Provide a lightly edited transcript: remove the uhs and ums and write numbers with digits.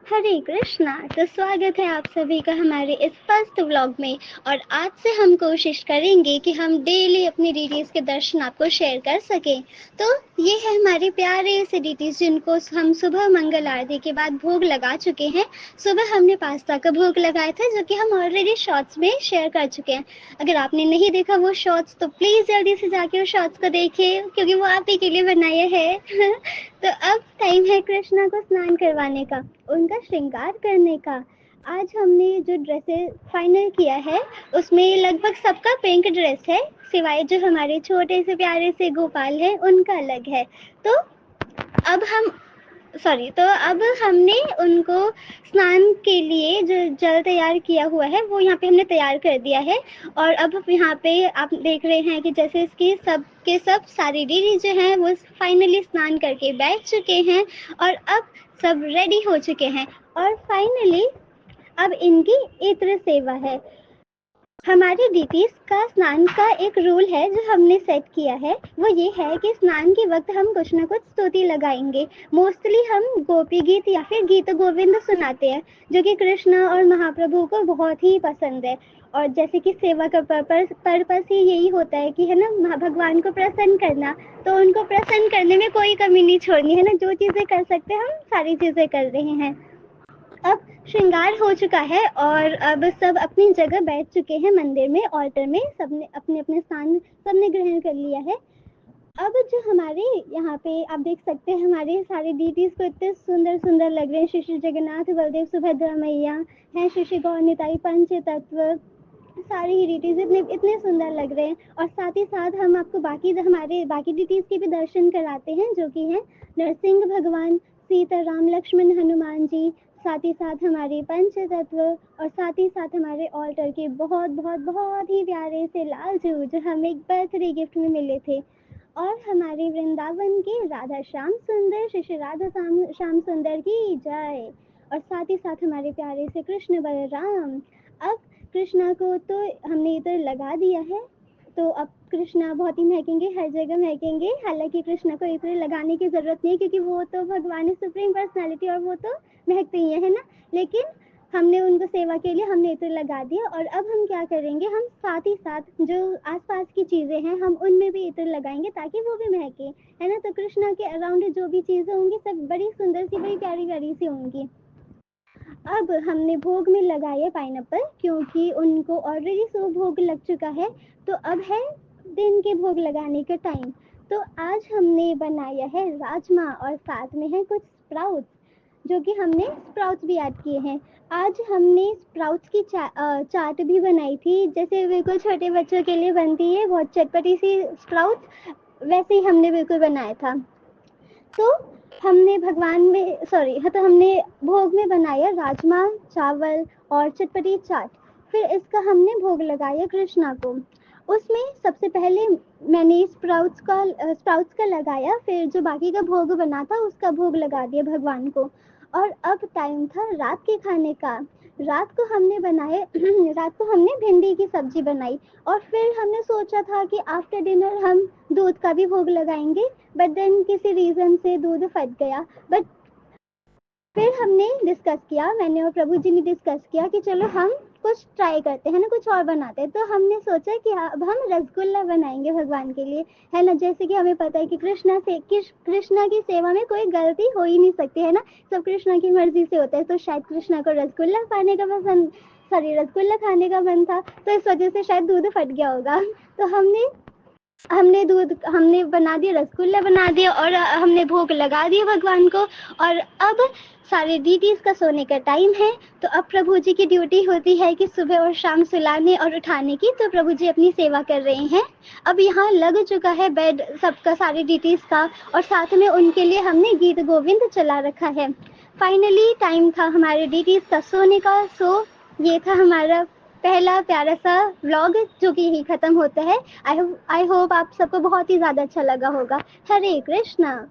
हरे कृष्णा। तो स्वागत है आप सभी का हमारे इस फर्स्ट व्लॉग में। और आज से हम कोशिश करेंगे कि हम डेली अपनी डीटीज के दर्शन आपको शेयर कर सकें। तो ये है हमारे प्यारे से डीटीज जिनको हम सुबह मंगल आरती के बाद भोग लगा चुके हैं। सुबह हमने पास्ता का भोग लगाया था जो कि हम ऑलरेडी शॉर्ट्स में शेयर कर चुके हैं। अगर आपने नहीं देखा वो शॉर्ट्स तो प्लीज जल्दी से जाके उस शॉर्ट्स को देखिए क्योंकि वो आप ही के लिए बनाए हैं। तो अब टाइम है कृष्णा को स्नान करवाने का, उनका श्रृंगार करने का। आज हमने जो ड्रेसेस फाइनल किया है उसमें लगभग सबका पिंक ड्रेस है, सिवाय जो हमारे छोटे से प्यारे से गोपाल है उनका अलग है। तो अब हम तो अब हमने उनको स्नान के लिए जो जल तैयार किया हुआ है वो यहाँ पे हमने तैयार कर दिया है। और अब यहाँ पे आप देख रहे हैं कि जैसे इसकी सब के सब सारी दीदी जो हैं वो फाइनली स्नान करके बैठ चुके हैं और अब सब रेडी हो चुके हैं। और फाइनली अब इनकी इत्र सेवा है। हमारी डीटीज का स्नान का एक रूल है जो हमने सेट किया है, वो ये है कि स्नान के वक्त हम कुछ ना कुछ स्तुति लगाएंगे। मोस्टली हम गोपी गीत या फिर गीत गोविंद सुनाते हैं जो कि कृष्ण और महाप्रभु को बहुत ही पसंद है। और जैसे कि सेवा का पर्पस ही यही होता है कि है ना, भगवान को प्रसन्न करना। तो उनको प्रसन्न करने में कोई कमी नहीं छोड़नी है ना, जो चीज़ें कर सकते हैं हम सारी चीज़ें कर रहे हैं। अब श्रृंगार हो चुका है और अब सब अपनी जगह बैठ चुके हैं मंदिर में, ऑल्टर में सबने अपने अपने स्थान सबने ग्रहण कर लिया है। अब जो हमारे यहाँ पे आप देख सकते हैं हमारे सारे डीटीज को इतने सुंदर सुंदर लग रहे हैं। श्री श्री जगन्नाथ बलदेव सुभद्रा मैया हैं, श्री श्री गौर निताई पंच तत्व, सारे ही डीटीज इतने इतने सुंदर लग रहे हैं। और साथ ही साथ हम आपको हमारे बाकी डीटीज के भी दर्शन कराते हैं जो कि हैं नरसिंह भगवान, सीता राम लक्ष्मण हनुमान जी, साथ ही साथ हमारे पंच तत्व और साथ ही साथ हमारे ऑल्टर के बहुत बहुत बहुत ही प्यारे से लालजू जो हमें एक बर्थडे गिफ्ट में मिले थे। और हमारे वृंदावन के राधा श्याम सुंदर श्री श्री राधा श्याम सुंदर की जय। और साथ ही साथ हमारे प्यारे से कृष्ण बलराम। अब कृष्णा को तो हमने इधर लगा दिया है, तो अब कृष्णा बहुत ही महकेंगे, हर जगह महकेंगे। हालांकि कृष्णा को इत्र लगाने की जरूरत नहीं है क्योंकि वो तो भगवान है, सुप्रीम पर्सनालिटी, और वो तो महकते ही है ना। लेकिन हमने उनको सेवा के लिए हमने इत्र लगा दिया। और अब हम क्या करेंगे, हम साथ ही साथ जो आसपास की चीजें हैं हम उनमें भी इत्र लगाएंगे ताकि वो भी महके, है ना। तो कृष्णा के अराउंड जो भी चीजें होंगी सब बड़ी सुंदर सी, बड़ी प्यारी प्यारी सी होंगी। अब हमने भोग में लगाया पाइनएप्पल क्योंकि उनको ऑलरेडी सो भोग लग चुका है। तो अब है दिन के भोग लगाने का टाइम। तो आज हमने बनाया है राजमा और साथ में है कुछ स्प्राउट्स जो कि हमने स्प्राउट्स भी ऐड किए हैं। आज हमने स्प्राउट्स की चाट भी बनाई थी, जैसे बिल्कुल छोटे बच्चों के लिए बनती है बहुत चटपटी सी स्प्राउट्स, वैसे ही हमने बिल्कुल बनाया था। तो हमने भगवान में तो हमने भोग में बनाया राजमा चावल और चटपटी चाट। फिर इसका हमने भोग लगाया कृष्णा को। उसमें सबसे पहले मैंने स्प्राउट्स का लगाया, फिर जो बाकी का भोग बना था उसका भोग लगा दिया भगवान को। और अब टाइम था रात के खाने का। रात को हमने बनाए रात को हमने भिंडी की सब्जी बनाई। और फिर हमने सोचा था कि आफ्टर डिनर हम दूध का भी भोग लगाएंगे, बट देन किसी रीजन से दूध फट गया। बट फिर हमने डिस्कस किया, मैंने और प्रभु जी ने डिस्कस किया कि चलो हम कुछ ट्राई करते हैं ना, कुछ और बनाते हैं। तो हमने सोचा कि अब हम रसगुल्ला बनाएंगे भगवान के लिए, है ना। जैसे कि हमें पता है कि कृष्णा की सेवा में कोई गलती हो ही नहीं सकती, है ना। सब कृष्णा की मर्जी से होता है। तो शायद कृष्णा को रसगुल्ला खाने का मन था, तो इस वजह से शायद दूध फट गया होगा। तो हमने बना दिया, रसगुल्ला बना दिया और हमने भोग लगा दिया भगवान को। और अब सारे डीटीज का सोने का टाइम है। तो अब प्रभु जी की ड्यूटी होती है कि सुबह और शाम सुलाने और उठाने की। तो प्रभु जी अपनी सेवा कर रहे हैं। अब यहाँ लग चुका है बेड सबका, सारे डीटीज का, और साथ में उनके लिए हमने गीत गोविंद चला रखा है। फाइनली टाइम था हमारे डीटीज का सोने का। सो ये था हमारा पहला प्यारा सा व्लॉग जो कि यही खत्म होता है। आई होप आप सबको बहुत ही ज्यादा अच्छा लगा होगा। हरे कृष्णा।